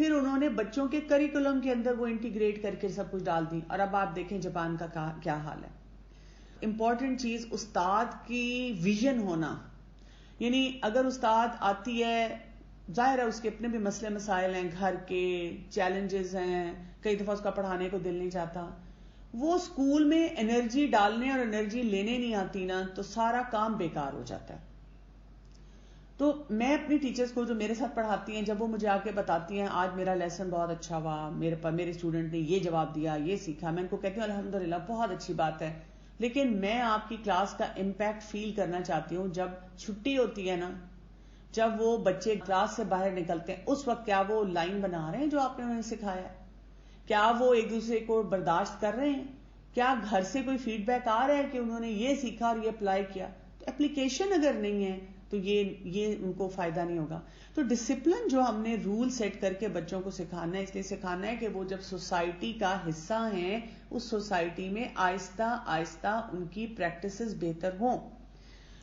پھر انہوں نے بچوں کے کریکولم کے اندر وہ انٹیگریٹ کر کے سب کچھ ڈال دی. اور اب آپ دیکھیں جاپان کا کیا حال ہے. امپورٹنٹ چیز استاد کی ویژن ہونا. یعنی اگر استاد آتی ہے، ظاہر ہے اس کے اپنے بھی مسئلے مسائل ہیں، گھر کے چیلنجز ہیں، کئی دفعہ اس کا پڑھانے کو دل نہیں چاہتا، وہ اسکول میں انرجی ڈالنے اور انرجی لینے نہیں آتی نا، تو سارا کام بیکار ہو جاتا ہے. تو میں اپنی ٹیچرز کو جو میرے ساتھ پڑھاتی ہیں، جب وہ مجھے آ کے بتاتی ہیں آج میرا لیسن بہت اچھا ہوا، میرے اسٹوڈنٹ نے یہ جواب دیا، یہ سیکھا، میں ان کو کہتی ہوں الحمدللہ بہت اچھی بات ہے، لیکن میں آپ کی کلاس کا امپیکٹ فیل کرنا چاہتی ہوں. جب چھٹی ہوتی ہے نا، جب وہ بچے کلاس سے باہر نکلتے ہیں، اس وقت کیا وہ لائن بنا رہے ہیں جو آپ نے انہیں سکھایا ہے؟ کیا وہ ایک دوسرے کو برداشت کر رہے ہیں؟ کیا گھر سے کوئی فیڈ بیک آ رہا ہے کہ انہوں نے یہ سیکھا اور یہ اپلائی کیا؟ تو اپلیکیشن اگر نہیں ہے تو یہ ان کو فائدہ نہیں ہوگا. تو ڈسپلن جو ہم نے رول سیٹ کر کے بچوں کو سکھانا ہے، اس لیے سکھانا ہے کہ وہ جب سوسائٹی کا حصہ ہیں، اس سوسائٹی میں آہستہ آہستہ ان کی پریکٹسز بہتر ہوں.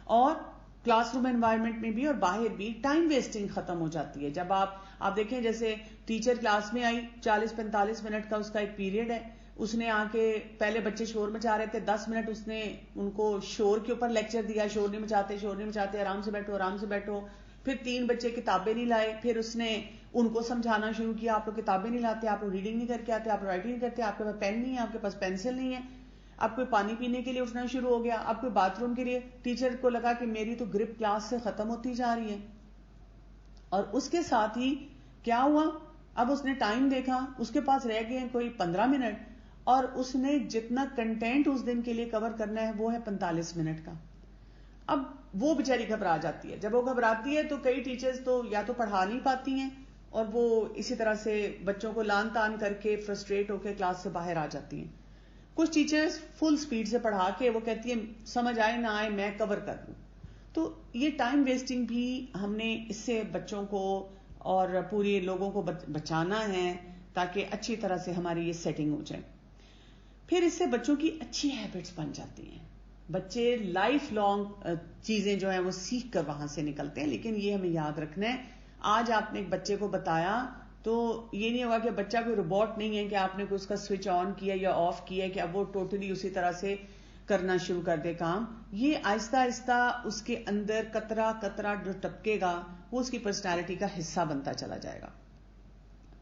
اور کلاس روم انوائرمنٹ میں بھی اور باہر بھی ٹائم ویسٹنگ ختم ہو جاتی ہے. جب آپ دیکھیں جیسے ٹیچر کلاس میں آئی، 40-45 منٹ کا اس کا ایک پیریڈ ہے، اس نے آ کے پہلے بچے شور مچا رہے تھے، 10 منٹ اس نے ان کو شور کے اوپر لیکچر دیا، شور نہیں مچاتے، آرام سے بیٹھو. پھر 3 بچے کتابیں نہیں لائے، پھر اس نے ان کو سمجھانا شروع کیا، آپ لوگ کتابیں نہیں لاتے، آپ لوگ ریڈنگ نہیں کر کے آتے، آپ لوگ رائٹنگ نہیں کرتے، آپ کے پاس پین نہیں ہے، آپ کے پاس پینسل نہیں ہے، اب کوئی پانی پینے کے لیے اٹھنا شروع ہو گیا، اب کوئی باتھ روم کے لیے. ٹیچر کو لگا کہ میری تو گرپ کلاس سے ختم ہوتی جا رہی ہے. اور اس کے ساتھ ہی کیا ہوا، اب اس نے ٹائم دیکھا، اس کے پاس رہ گئے کوئی 15 منٹ، اور اس نے جتنا کنٹینٹ اس دن کے لیے کور کرنا ہے وہ ہے 45 منٹ کا. اب وہ بیچاری گھبرا جاتی ہے. جب وہ گھبراتی ہے تو کئی ٹیچرز تو یا تو پڑھا نہیں پاتی ہیں، اور وہ اسی طرح سے بچوں کو لان تان کر کے فرسٹریٹ ہو کے کلاس سے باہر آ جاتی ہیں. کچھ ٹیچرز فل سپیڈ سے پڑھا کے وہ کہتی ہیں سمجھ آئے نہ آئے میں کور کر دوں. تو یہ ٹائم ویسٹنگ بھی ہم نے اس سے بچوں کو اور پورے لوگوں کو بچانا ہے تاکہ اچھی طرح سے ہماری یہ سیٹنگ ہو جائے. پھر اس سے بچوں کی اچھی ہیبٹس بن جاتی ہیں. بچے لائف لانگ چیزیں جو ہیں وہ سیکھ کر وہاں سے نکلتے ہیں. لیکن یہ ہمیں یاد رکھنا ہے، آج آپ نے ایک بچے کو بتایا تو یہ نہیں ہوگا کہ بچہ کوئی روبوٹ نہیں ہے کہ آپ نے کوئی اس کا سوئچ آن کیا یا آف کیا کہ اب وہ ٹوٹلی اسی طرح سے کرنا شروع کر دے کام. یہ آہستہ آہستہ اس کے اندر قطرہ قطرہ جو ٹپکے گا وہ اس کی پرسنالٹی کا حصہ بنتا چلا جائے گا.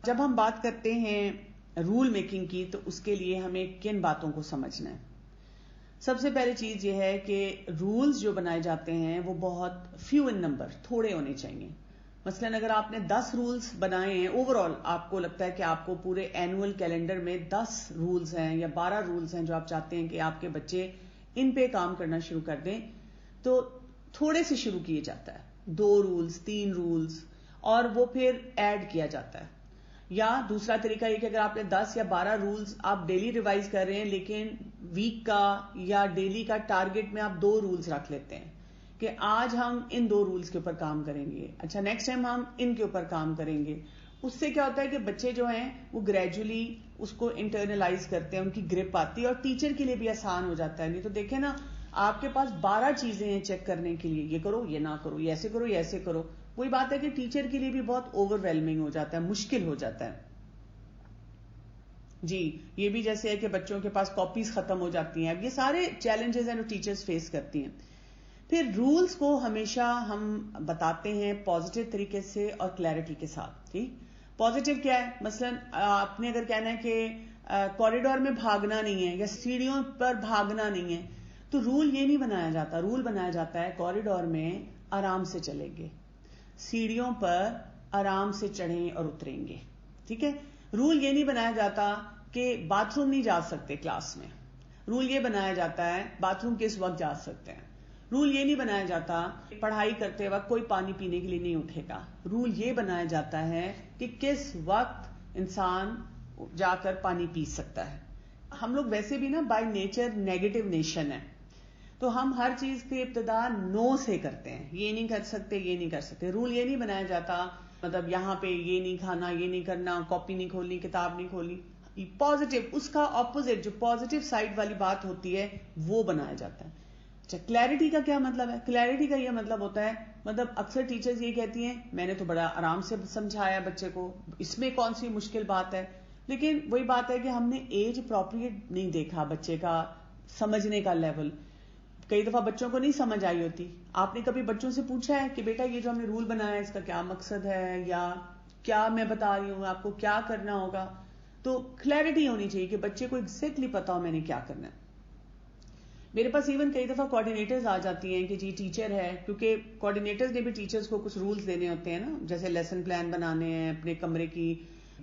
جب ہم بات کرتے ہیں رول میکنگ کی تو اس کے لیے ہمیں کن باتوں کو سمجھنا ہے؟ سب سے پہلی چیز یہ ہے کہ رولز جو بنائے جاتے ہیں وہ بہت فیو ان نمبر، تھوڑے ہونے چاہیے. مثلا اگر آپ نے 10 رولز بنائے ہیں، اوور آل آپ کو لگتا ہے کہ آپ کو پورے اینول کیلنڈر میں 10 رولز ہیں یا 12 رولز ہیں جو آپ چاہتے ہیں کہ آپ کے بچے ان پہ کام کرنا شروع کر دیں، تو تھوڑے سے شروع کیے جاتا ہے، 2 رولز 3 رولز، اور وہ پھر ایڈ کیا جاتا ہے. یا دوسرا طریقہ یہ کہ اگر آپ نے 10 یا 12 رولز آپ ڈیلی ریوائز کر رہے ہیں، لیکن ویک کا یا ڈیلی کا ٹارگٹ میں آپ 2 رولز رکھ لیتے ہیں کہ آج ہم ان 2 رولز کے اوپر کام کریں گے، اچھا نیکسٹ ٹائم ہم ان کے اوپر کام کریں گے. اس سے کیا ہوتا ہے کہ بچے جو ہیں وہ گریجولی اس کو انٹرنلائز کرتے ہیں، ان کی گرپ آتی ہے، اور ٹیچر کے لیے بھی آسان ہو جاتا ہے. نہیں تو دیکھیں نا، آپ کے پاس 12 چیزیں ہیں چیک کرنے کے لیے، یہ کرو یہ نہ کرو، یہ ایسے کرو یہ ایسے کرو. وہی بات ہے کہ ٹیچر کے لیے بھی بہت اوور ویلمنگ ہو جاتا ہے، مشکل ہو جاتا ہے. جی یہ بھی جیسے ہے کہ بچوں کے پاس کاپیز ختم ہو جاتی ہیں. اب یہ سارے چیلنجز ہیں جو ٹیچرز فیس کرتی ہیں. پھر رولز کو ہمیشہ ہم بتاتے ہیں پازیٹیو طریقے سے اور کلیئرٹی کے ساتھ. ٹھیک، پازیٹیو کیا ہے؟ مثلا آپ نے اگر کہنا ہے کہ کوریڈور میں بھاگنا نہیں ہے یا سیڑھیوں پر بھاگنا نہیں ہے، تو رول یہ نہیں بنایا جاتا. رول بنایا جاتا ہے کوریڈور میں آرام سے چلیں گے، سیڑھیوں پر آرام سے چڑھیں اور اتریں گے. ٹھیک ہے، رول یہ نہیں بنایا جاتا کہ باتھ روم نہیں جا سکتے کلاس میں. رول یہ بنایا جاتا ہے باتھ روم کس وقت جا سکتے ہیں. رول یہ نہیں بنایا جاتا پڑھائی کرتے وقت کوئی پانی پینے کے لیے نہیں اٹھے گا. رول یہ بنایا جاتا ہے کہ کس وقت انسان جا کر پانی پی سکتا ہے. ہم لوگ ویسے بھی نا بائی نیچر نیگیٹو نیشن ہے، تو ہم ہر چیز کی ابتدا نو سے کرتے ہیں، یہ نہیں کر سکتے یہ نہیں کر سکتے. رول یہ نہیں بنایا جاتا مطلب یہاں پہ یہ نہیں کھانا یہ نہیں کرنا، کاپی نہیں کھولنی، کتاب نہیں کھولنی. پازیٹیو، اس کا اپوزٹ جو پازیٹیو سائڈ والی بات ہوتی ہے وہ بنایا جاتا ہے. اچھا کلیئرٹی کا کیا مطلب ہے؟ کلیئرٹی کا یہ مطلب ہوتا ہے، مطلب اکثر ٹیچرز یہ کہتی ہیں میں نے تو بڑا آرام سے سمجھایا بچے کو، اس میں کون سی مشکل بات ہے. لیکن وہی بات ہے کہ ہم نے ایج اپروپریٹ نہیں دیکھا بچے کا سمجھنے کا لیول. کئی دفعہ بچوں کو نہیں سمجھ آئی ہوتی. آپ نے کبھی بچوں سے پوچھا ہے کہ بیٹا یہ جو ہم نے رول بنایا ہے اس کا کیا مقصد ہے، یا کیا میں بتا رہی ہوں آپ کو کیا کرنا ہوگا؟ تو کلیئرٹی ہونی چاہیے کہ بچے کو ایگزیکٹلی پتا ہو میں نے کیا کرنا ہے. میرے پاس ایون کئی دفعہ کوآرڈینیٹرز آ جاتی ہیں کہ جی ٹیچر ہے، کیونکہ کوآرڈینیٹرز نے بھی ٹیچرز کو کچھ رولز دینے ہوتے ہیں نا، جیسے لیسن پلان بنانے ہیں، اپنے کمرے کی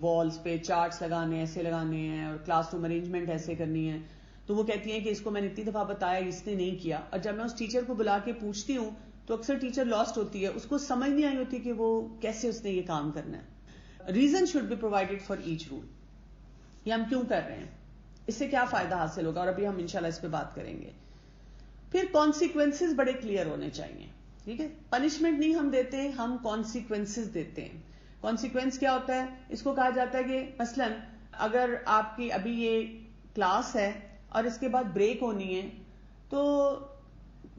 والز پہ چارٹس لگانے ہیں، ایسے لگانے ہیں، اور کلاس روم ارینجمنٹ ایسے کرنی ہے. تو وہ کہتی ہیں کہ اس کو میں نے اتنی دفعہ بتایا اس نے نہیں کیا، اور جب میں اس ٹیچر کو بلا کے پوچھتی ہوں تو اکثر ٹیچر لاسٹ ہوتی ہے، اس کو سمجھ نہیں آئی ہوتی کہ وہ کیسے اس نے یہ کام کرنا ہے. Reason should be provided for each rule. یہ ہم کیوں کر رہے ہیں، اس سے کیا فائدہ حاصل ہوگا، اور ابھی ہم انشاءاللہ اس پہ بات کریں گے. پھر کانسیکوینسز بڑے کلیئر ہونے چاہیے. ٹھیک ہے، پنشمنٹ نہیں ہم دیتے، ہم کانسیکوینسز دیتے ہیں. کانسیکوینس کیا ہوتا ہے؟ اس کو کہا جاتا ہے کہ مثلا اگر آپ کی ابھی یہ کلاس ہے اور اس کے بعد بریک ہونی ہے، تو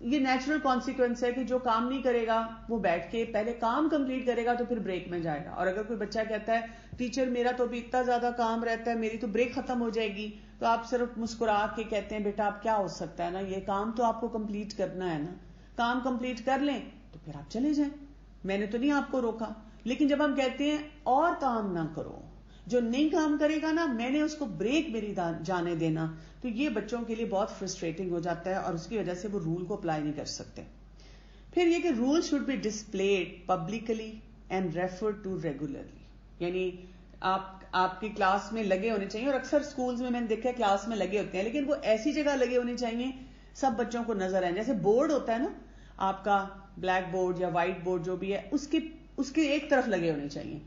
یہ نیچرل کانسیکوینس ہے کہ جو کام نہیں کرے گا وہ بیٹھ کے پہلے کام کمپلیٹ کرے گا تو پھر بریک میں جائے گا. اور اگر کوئی بچہ کہتا ہے ٹیچر میرا تو ابھی اتنا زیادہ کام رہتا ہے، میری تو بریک ختم ہو جائے گی، تو آپ صرف مسکرا کے کہتے ہیں بیٹا اب کیا ہو سکتا ہے نا، یہ کام تو آپ کو کمپلیٹ کرنا ہے نا، کام کمپلیٹ کر لیں تو پھر آپ چلے جائیں، میں نے تو نہیں آپ کو روکا. لیکن جب ہم کہتے ہیں اور کام نہ کرو، جو نہیں کام کرے گا نا میں نے اس کو بریک میری جانے دینا، تو یہ بچوں کے لیے بہت فرسٹریٹنگ ہو جاتا ہے اور اس کی وجہ سے وہ رول کو اپلائی نہیں کر سکتے. پھر یہ کہ rule should be displayed publicly and referred to regularly. یعنی آپ کی کلاس میں لگے ہونے چاہیے، اور اکثر سکولز میں نے دیکھا ہے کلاس میں لگے ہوتے ہیں، لیکن وہ ایسی جگہ لگے ہونے چاہیے سب بچوں کو نظر آئے. جیسے بورڈ ہوتا ہے نا آپ کا، بلیک بورڈ یا وائٹ بورڈ جو بھی ہے، اس کے ایک طرف لگے ہونے چاہیے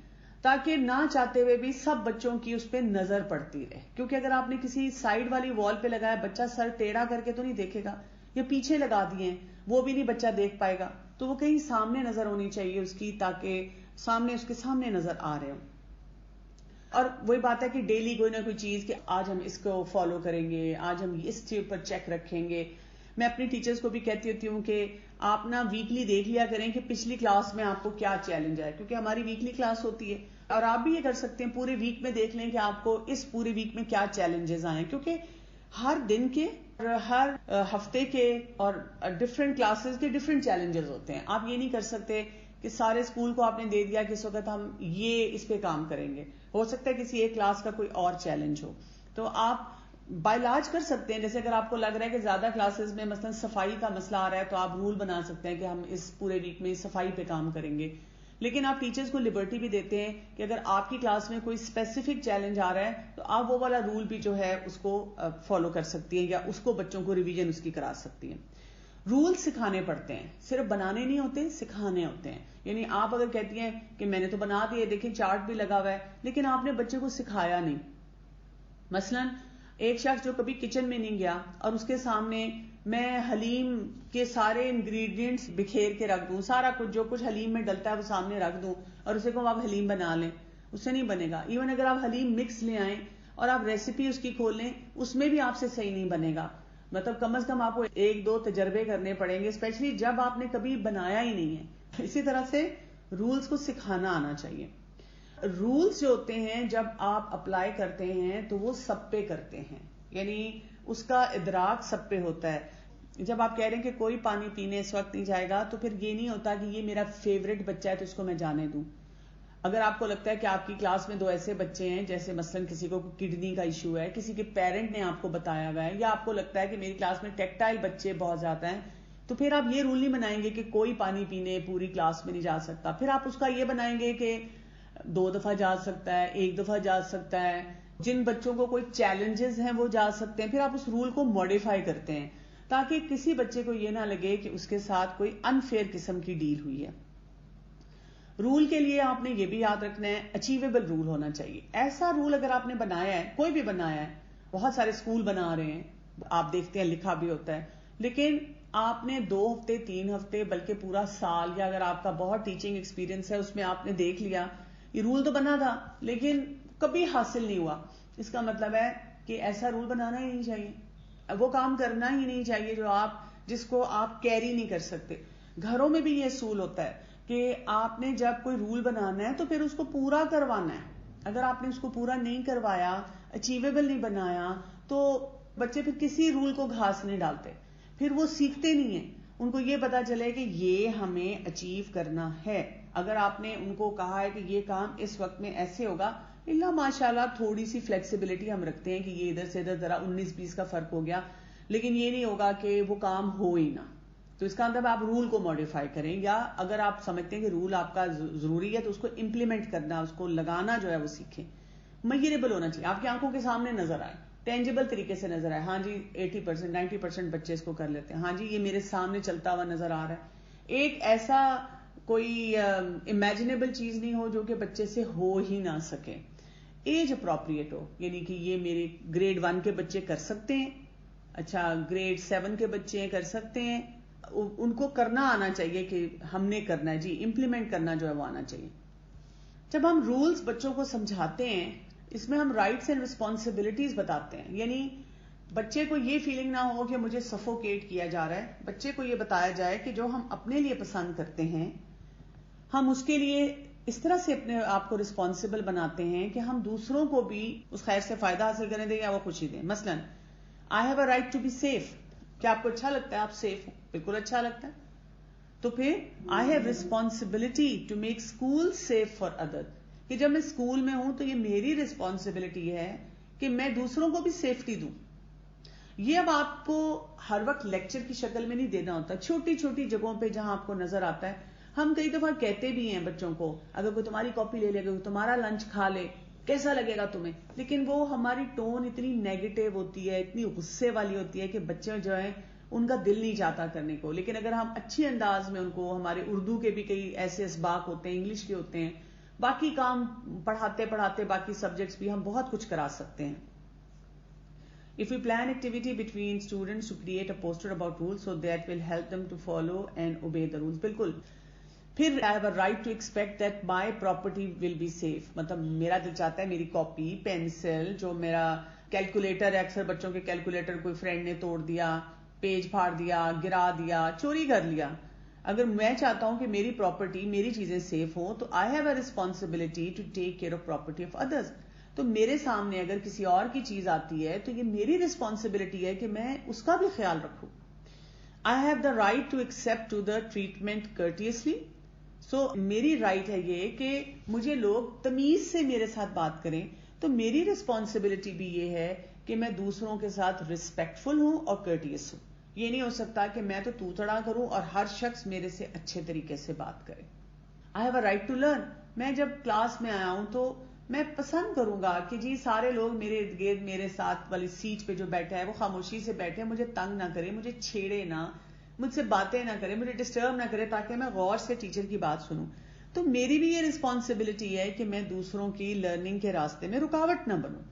تاکہ نہ چاہتے ہوئے بھی سب بچوں کی اس پہ نظر پڑتی رہے. کیونکہ اگر آپ نے کسی سائڈ والی وال پہ لگایا، بچہ سر ٹیڑھا کر کے تو نہیں دیکھے گا، یا پیچھے لگا دیے ہیں وہ بھی نہیں بچہ دیکھ پائے گا. تو وہ کہیں سامنے نظر ہونی چاہیے اس کی، تاکہ اس کے سامنے نظر آ رہے ہوں. اور وہی بات ہے کہ ڈیلی کوئی نہ کوئی چیز کہ آج ہم اس کو فالو کریں گے، آج ہم اس چیز پر چیک رکھیں گے. میں اپنی ٹیچرز کو بھی کہتی ہوتی ہوں کہ آپ نا ویکلی دیکھ لیا کریں کہ پچھلی کلاس میں آپ کو کیا چیلنج ہے، کیونکہ ہماری ویکلی کلاس ہوتی ہے. اور آپ بھی یہ کر سکتے ہیں پورے ویک میں دیکھ لیں کہ آپ کو اس پورے ویک میں کیا چیلنجز آئے ہیں، کیونکہ ہر دن کے ہر ہفتے کے اور ڈفرینٹ کلاسز کے ڈفرینٹ چیلنجز ہوتے ہیں. آپ یہ نہیں کر سکتے کہ سارے اسکول کو آپ نے دے دیا کہ اس وقت ہم یہ اس پہ کام کریں گے. ہو سکتا ہے کسی ایک کلاس کا کوئی اور چیلنج ہو، تو آپ باعلاج کر سکتے ہیں. جیسے اگر آپ کو لگ رہا ہے کہ زیادہ کلاسز میں مثلا صفائی کا مسئلہ آ رہا ہے تو آپ رول بنا سکتے ہیں کہ ہم اس پورے ویک میں صفائی پہ کام کریں گے. لیکن آپ ٹیچرز کو لبرٹی بھی دیتے ہیں کہ اگر آپ کی کلاس میں کوئی اسپیسیفک چیلنج آ رہا ہے تو آپ وہ والا رول بھی جو ہے اس کو فالو کر سکتی ہیں، یا اس کو بچوں کو ریویژن اس کی کرا سکتی ہیں. رول سکھانے پڑتے ہیں، صرف بنانے نہیں ہوتے، سکھانے ہوتے ہیں. یعنی آپ اگر کہتی ہیں کہ میں نے تو بنا دیے، دیکھیں چارٹ بھی لگا ہوا ہے، لیکن آپ نے بچے کو سکھایا نہیں. مثلا ایک شخص جو کبھی کچن میں نہیں گیا اور اس کے سامنے میں حلیم کے سارے انگریڈینٹس بکھیر کے رکھ دوں، سارا کچھ جو کچھ حلیم میں ڈلتا ہے وہ سامنے رکھ دوں اور اسے کہوں آپ حلیم بنا لیں، اس سے نہیں بنے گا. ایون اگر آپ حلیم مکس لے آئیں اور آپ ریسیپی اس کی کھول لیں، اس میں بھی آپ سے صحیح نہیں بنے گا. مطلب کم از کم آپ کو 1-2 تجربے کرنے پڑیں گے، اسپیشلی جب آپ نے کبھی بنایا ہی نہیں ہے. اسی طرح سے رولز کو سکھانا آنا چاہیے. رولز جو ہوتے ہیں جب آپ اپلائی کرتے ہیں تو وہ سب پہ کرتے ہیں، یعنی اس کا ادراک سب پہ ہوتا ہے. جب آپ کہہ رہے ہیں کہ کوئی پانی پینے اس وقت نہیں جائے گا تو پھر یہ نہیں ہوتا کہ یہ میرا فیوریٹ بچہ ہے تو اس کو میں جانے دوں. اگر آپ کو لگتا ہے کہ آپ کی کلاس میں 2 ایسے بچے ہیں جیسے مثلا کسی کو کڈنی کا ایشو ہے، کسی کے پیرنٹ نے آپ کو بتایا ہوا ہے، یا آپ کو لگتا ہے کہ میری کلاس میں ٹیکٹائل بچے بہت زیادہ ہیں، تو پھر آپ یہ رول نہیں بنائیں گے کہ کوئی پانی پینے پوری کلاس میں نہیں جا سکتا. پھر آپ اس کا یہ بنائیں گے کہ 2 دفعہ جا سکتا ہے، 1 دفعہ جا سکتا ہے. جن بچوں کو کوئی چیلنجز ہیں وہ جا سکتے ہیں. پھر آپ اس رول کو ماڈیفائی کرتے ہیں تاکہ کسی بچے کو یہ نہ لگے کہ اس کے ساتھ کوئی انفیئر قسم کی ڈیل ہوئی ہے. رول کے لیے آپ نے یہ بھی یاد رکھنا ہے اچیویبل رول ہونا چاہیے. ایسا رول اگر آپ نے بنایا ہے، کوئی بھی بنایا ہے، بہت سارے اسکول بنا رہے ہیں، آپ دیکھتے ہیں لکھا بھی ہوتا ہے، لیکن آپ نے 2 ہفتے 3 ہفتے بلکہ پورا سال، یا اگر آپ کا بہت ٹیچنگ ایکسپیرینس ہے اس میں آپ نے دیکھ لیا یہ رول تو بنا تھا لیکن کبھی حاصل نہیں ہوا، اس کا مطلب ہے کہ ایسا رول بنانا ہی نہیں چاہیے. وہ کام کرنا ہی نہیں چاہیے جو آپ جس کو آپ کیری نہیں کر سکتے. گھروں میں بھی یہ اصول ہوتا ہے کہ آپ نے جب کوئی رول بنانا ہے تو پھر اس کو پورا کروانا ہے. اگر آپ نے اس کو پورا نہیں کروایا، اچیویبل نہیں بنایا، تو بچے پھر کسی رول کو گھاس نہیں ڈالتے، پھر وہ سیکھتے نہیں ہیں. ان کو یہ پتا چلے کہ یہ ہمیں اچیو کرنا ہے. اگر آپ نے ان کو کہا ہے کہ یہ کام اس وقت میں ایسے ہوگا، اللہ ماشاءاللہ تھوڑی سی فلیکسیبلٹی ہم رکھتے ہیں کہ یہ ادھر سے ادھر ذرا 19-20 کا فرق ہو گیا، لیکن یہ نہیں ہوگا کہ وہ کام ہو ہی نہ. تو اس کا مطلب آپ رول کو ماڈیفائی کریں، یا اگر آپ سمجھتے ہیں کہ رول آپ کا ضروری ہے تو اس کو امپلیمنٹ کرنا، اس کو لگانا جو ہے وہ سیکھیں. میئربل ہونا چاہیے، آپ کی آنکھوں کے سامنے نظر آئے، ٹینجیبل طریقے سے نظر آئے. ہاں جی 80% 90% بچے اس کو کر لیتے ہیں. ہاں جی یہ میرے سامنے چلتا ہوا نظر آ رہا ہے. ایک ایسا کوئی امیجنیبل چیز نہیں ہو جو کہ بچے سے ہو ہی نہ سکے. ایج اپروپریٹ ہو، یعنی کہ یہ میرے گریڈ 1 کے بچے کر سکتے ہیں، اچھا گریڈ 7 کے بچے کر سکتے ہیں. ان کو کرنا آنا چاہیے کہ ہم نے کرنا ہے جی، امپلیمنٹ کرنا جو ہے وہ آنا چاہیے. جب ہم رولز بچوں کو سمجھاتے ہیں، اس میں ہم رائٹس اینڈ رسپانسبلٹیز بتاتے ہیں، یعنی بچے کو یہ فیلنگ نہ ہو کہ مجھے سفوکیٹ کیا جا رہا ہے. بچے کو یہ بتایا جائے کہ جو ہم اپنے لیے پسند کرتے ہیں، ہم اس کے لیے اس طرح سے اپنے آپ کو رسپانسبل بناتے ہیں کہ ہم دوسروں کو بھی اس خیر سے فائدہ حاصل کرنے دیں یا وہ خوشی دیں. مثلا I have a right to be safe. کیا آپ کو اچھا لگتا ہے آپ سیف ہو؟ بالکل اچھا لگتا ہے. تو پھر I have responsibility to make school safe for other, کہ جب میں اسکول میں ہوں تو یہ میری ریسپانسبلٹی ہے کہ میں دوسروں کو بھی سیفٹی دوں. یہ اب آپ کو ہر وقت لیکچر کی شکل میں نہیں دینا ہوتا، چھوٹی چھوٹی جگہوں پہ جہاں آپ کو نظر آتا ہے. ہم کئی دفعہ کہتے بھی ہیں بچوں کو، اگر کوئی تمہاری کاپی لے لے گا، تمہارا لنچ کھا لے، کیسا لگے گا تمہیں؟ لیکن وہ ہماری ٹون اتنی نیگیٹو ہوتی ہے، اتنی غصے والی ہوتی ہے کہ بچے جو ہیں ان کا دل نہیں چاہتا کرنے کو. لیکن اگر ہم اچھی انداز میں ان کو، ہمارے اردو کے بھی کئی ایسے اسباق ہوتے ہیں، انگلش کے ہوتے ہیں، باقی کام پڑھاتے پڑھاتے باقی سبجیکٹس بھی ہم بہت کچھ کرا سکتے ہیں. If we plan activity between students to create a poster about rules so that will help them to follow and obey the rules. بالکل. پھر I have a right to expect that my property will be safe. مطلب میرا دل چاہتا ہے میری copy, pencil, جو میرا کیلکولیٹر ہے، اکثر بچوں کے کیلکولیٹر کوئی فرینڈ نے توڑ دیا، پیج پھاڑ دیا، گرا دیا، چوری کر لیا. اگر میں چاہتا ہوں کہ میری پراپرٹی، میری چیزیں سیف ہوں، تو I have a responsibility to take care of property of others. تو میرے سامنے اگر کسی اور کی چیز آتی ہے تو یہ میری ریسپانسبلٹی ہے کہ میں اس کا بھی خیال رکھوں. I have the right to accept to the treatment courteously. So میری رائٹ ہے یہ کہ مجھے لوگ تمیز سے میرے ساتھ بات کریں. تو میری ریسپانسبلٹی بھی یہ ہے کہ میں دوسروں کے ساتھ ریسپیکٹفل ہوں اور courteous ہوں. یہ نہیں ہو سکتا کہ میں تو تڑا کروں اور ہر شخص میرے سے اچھے طریقے سے بات کرے. I have a right to learn. میں جب کلاس میں آیا ہوں تو میں پسند کروں گا کہ جی سارے لوگ میرے ارد گرد، میرے ساتھ والی سیٹ پہ جو بیٹھا ہے وہ خاموشی سے بیٹھے، مجھے تنگ نہ کرے، مجھے چھیڑے نہ، مجھ سے باتیں نہ کرے، مجھے ڈسٹرب نہ کرے، تاکہ میں غور سے ٹیچر کی بات سنوں. تو میری بھی یہ ریسپانسبلٹی ہے کہ میں دوسروں کی لرننگ کے راستے میں رکاوٹ نہ بنوں.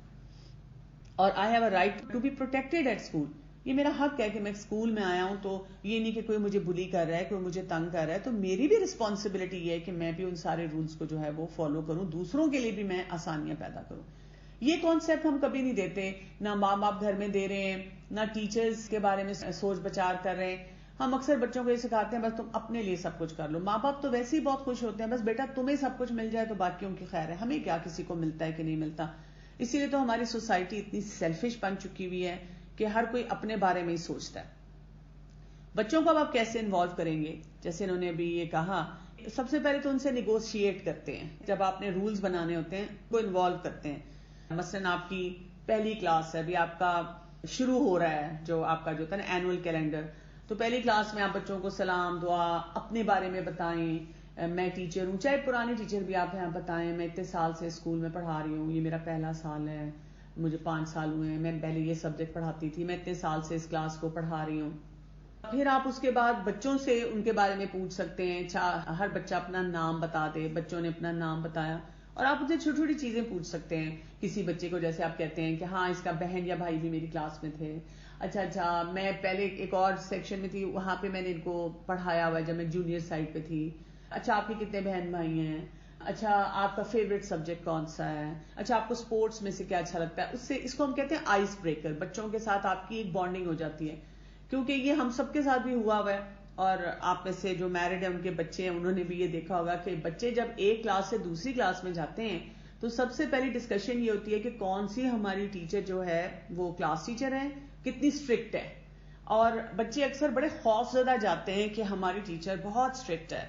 اور I have a right to be protected at school. یہ میرا حق ہے کہ میں اسکول میں آیا ہوں تو یہ نہیں کہ کوئی مجھے بلی کر رہا ہے، کوئی مجھے تنگ کر رہا ہے. تو میری بھی ریسپانسبلٹی یہ ہے کہ میں بھی ان سارے رولز کو جو ہے وہ فالو کروں، دوسروں کے لیے بھی میں آسانیاں پیدا کروں. یہ کانسیپٹ ہم کبھی نہیں دیتے، نہ ماں باپ گھر میں دے رہے ہیں، نہ ٹیچرز کے بارے میں سوچ بچار کر رہے ہیں. ہم اکثر بچوں کو یہ سکھاتے ہیں بس تم اپنے لیے سب کچھ کر لو. ماں باپ تو ویسے ہی بہت خوش ہوتے ہیں، بس بیٹا تمہیں سب کچھ مل جائے تو باقیوں کی خیر ہے، ہمیں کیا کسی کو ملتا ہے کہ نہیں ملتا. اسی لیے تو ہماری سوسائٹی اتنی سیلفش بن چکی ہوئی ہے کہ ہر کوئی اپنے بارے میں ہی سوچتا ہے. بچوں کو اب آپ کیسے انوالو کریں گے؟ جیسے انہوں نے ابھی یہ کہا، سب سے پہلے تو ان سے نیگوشیٹ کرتے ہیں. جب آپ نے رولز بنانے ہوتے ہیں وہ انوالو کرتے ہیں. مثلا آپ کی پہلی کلاس ہے، ابھی آپ کا شروع ہو رہا ہے جو آپ کا جو تھا نا اینول کیلنڈر، تو پہلی کلاس میں آپ بچوں کو سلام، دعا، اپنے بارے میں بتائیں. میں ٹیچر ہوں، چاہے پرانے ٹیچر بھی آپ ہیں، آپ بتائیں میں اتنے سال سے اسکول میں پڑھا رہی ہوں، یہ میرا پہلا سال ہے، مجھے 5 سال ہوئے ہیں، میں پہلے یہ سبجیکٹ پڑھاتی تھی، میں اتنے سال سے اس کلاس کو پڑھا رہی ہوں. پھر آپ اس کے بعد بچوں سے ان کے بارے میں پوچھ سکتے ہیں. ہر بچہ اپنا نام بتا دے، بچوں نے اپنا نام بتایا، اور آپ اسے چھوٹی چھوٹی چیزیں پوچھ سکتے ہیں. کسی بچے کو جیسے آپ کہتے ہیں کہ ہاں اس کا بہن یا بھائی بھی میری کلاس میں تھے، اچھا میں پہلے ایک اور سیکشن میں تھی، وہاں پہ میں نے ان کو پڑھایا ہوا ہے جب میں جونیئر سائڈ پہ تھی. اچھا آپ کے کتنے بہن بھائی ہیں، اچھا آپ کا فیوریٹ سبجیکٹ کون سا ہے، اچھا آپ کو سپورٹس میں سے کیا اچھا لگتا ہے. اس سے اس کو ہم کہتے ہیں آئس بریکر. بچوں کے ساتھ آپ کی ایک بانڈنگ ہو جاتی ہے کیونکہ یہ ہم سب کے ساتھ بھی ہوا ہے، اور آپ میں سے جو میرڈ ہیں ان کے بچے ہیں انہوں نے بھی یہ دیکھا ہوگا کہ بچے جب ایک کلاس سے دوسری کلاس میں جاتے ہیں تو سب سے پہلی ڈسکشن یہ ہوتی ہے کہ کون سی ہماری ٹیچر جو ہے وہ کلاس ٹیچر ہے، کتنی اسٹرکٹ ہے. اور بچے اکثر بڑے خوف زدہ جاتے ہیں کہ ہماری ٹیچر بہت اسٹرکٹ ہے،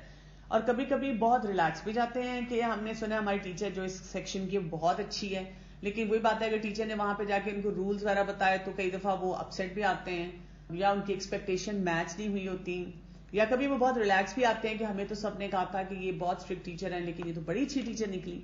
اور کبھی کبھی بہت ریلیکس بھی جاتے ہیں کہ ہم نے سنا ہماری ٹیچر جو اس سیکشن کی بہت اچھی ہے. لیکن وہی بات ہے کہ ٹیچر نے وہاں پہ جا کے ان کو رولز وغیرہ بتائے تو کئی دفعہ وہ اپسیٹ بھی آتے ہیں، یا ان کی ایکسپیکٹیشن میچ نہیں ہوئی ہوتی، یا کبھی وہ بہت ریلیکس بھی آتے ہیں کہ ہمیں تو سب نے کہا تھا کہ یہ بہت اسٹرکٹ ٹیچر ہیں لیکن یہ تو بڑی اچھی ٹیچر نکلی.